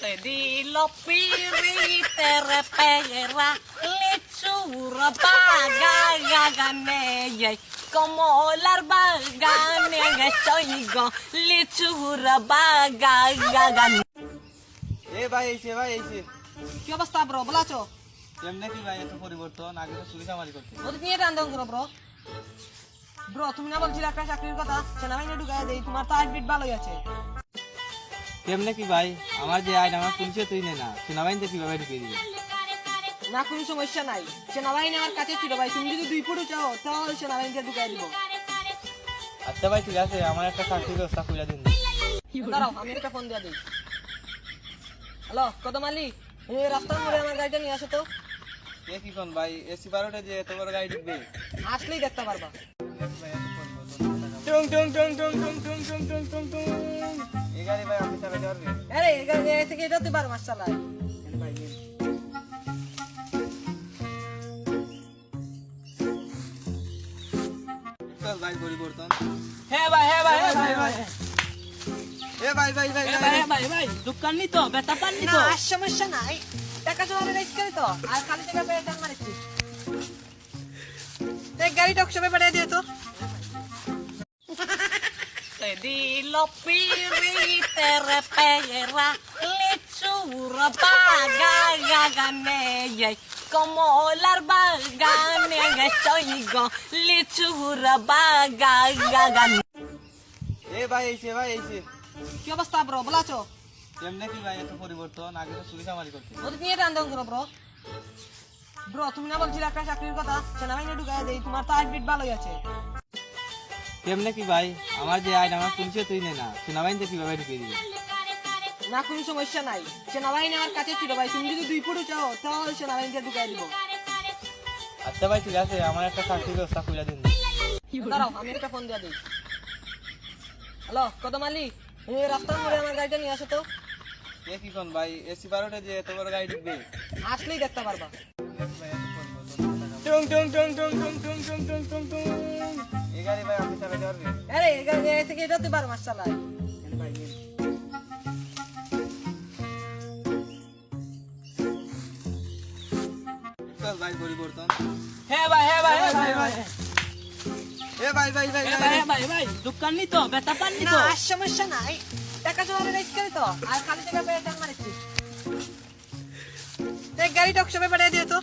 Te di lo pirite pera le churra pagaganeye como larbaganeye soigo le churra pagagan এ ভাই এসে কি অবস্থা bro ভালো আছো? কেমনে কি ভাই এত পরিবর্তন? আগে তো চুরি চামারি করতে। ওদের নিয়ে টান করো ব্রো। ব্রো তুমি না বলছিলে একটা চাকরির কথা, সেনাবাহিনী ঢুকাই দেই, তোমার তো হার্টবিট ভালোই আছে। কেমনে কি ভাই? আমার যে আইন আমার পুলিশে তুই নে না, সেনাবাহিনীতে কিভাবে ঢুকিয়ে দিবি? না কোনো সমস্যা নাই, সেনাবাহিনী আমার কাছে ছিল ভাই, তুমি যদি 2 ফুট চাও তাহলে সেনাবাহিনীতে ঢুকাই দিব। আচ্ছা ভাই ঠিক আছে, আমার একটা চাকরির ব্যবস্থা করে দিন। দাঁড়াও আমি একটা ফোন দিয়ে দিই। হ্যালো কদম আলী, এই রাস্তার মোড়ে আমার গাড়িটা নিয়ে আসো তো। এ কি কোন ভাই, এসি বারোটা যে এত বড় গাড়ি ঢুকবে? আসলেই দেখতে পারবা। টুং টুং টুং টুং টুং টুং টুং টুং টুং টুং। এই গাড়ি ভাই আপনি চালাতে পারবেন? আরে এই গাড়ি থেকে এটা তুই 12 মাস চালায়। ভাই নিন। চল ভাই পরিবর্তন। হ্যাঁ ভাই এ ভাই দোকান নি তো বেটা পান নি না তো আর সমস্যা নাই, টাকা জমা রেস করে তো আর খালি টাকা পেয়ে টান মারিছি। দেখ গাড়িটা সবাই পাঠিয়ে দিয়ে তো। Te di lo pirite pera le churra pagaganeye como larbaganeye soigo le churra pagagan এ ভাই এসে কি অবস্থা ব্রো ভালো আছো? কেমনে কি ভাই এত পরিবর্তন? আগে তো চুরি চামারি করতে। ওদের নিয়ে টান করো ব্রো। ব্রো তুমি না বলছিলে একটা চাকরির কথা, সেনাবাহিনী ঢুকাই দেই, তোমার তো হার্টবিট ভালোই আছে। কেমনে কি ভাই? আমার যে আইন আমার পুলিশে তুই নে না, সেনাবাহিনীতে কিভাবে ঢুকিয়ে দিবি? না কোনো সমস্যা নাই, সেনাবাহিনী আমার কাছে ছিল ভাই, তুমি যদি 2 ফুট চাও তাহলে সেনাবাহিনীতে ঢুকাই দিব। আচ্ছা ভাই ঠিক আছে, আমার একটা চাকরির ব্যবস্থা করে দিন। দাঁড়াও আমি একটা ফোন দিয়ে দিই। হ্যালো কদম আলী, এই রাস্তার মোড়ে আমার গাড়িটা নিয়ে আসো তো। এ কি কোন ভাই, এসি বারোটা যে এত বড় গাড়ি ঢুকবে? আসলেই দেখতে পারবা। টুং টুং টুং টুং টুং টুং টুং টুং টুং টুং। এই গাড়ি ভাই আপনি চালাতে পারবেন? আরে এই গাড়ি থেকে এটা তুই 12 মাস চালায়। ভাই নিন। চল ভাই পরিবর্তন। হ্যাঁ ভাই এ ভাই দোকান নি তো বেটা পান নি না তো আর সমস্যা নাই, টাকা জমা রেস করে তো আর খালি টাকা পেয়ে টান মারিছি। দেখ গাড়িটা সবাই পাঠিয়ে দিয়ে তো।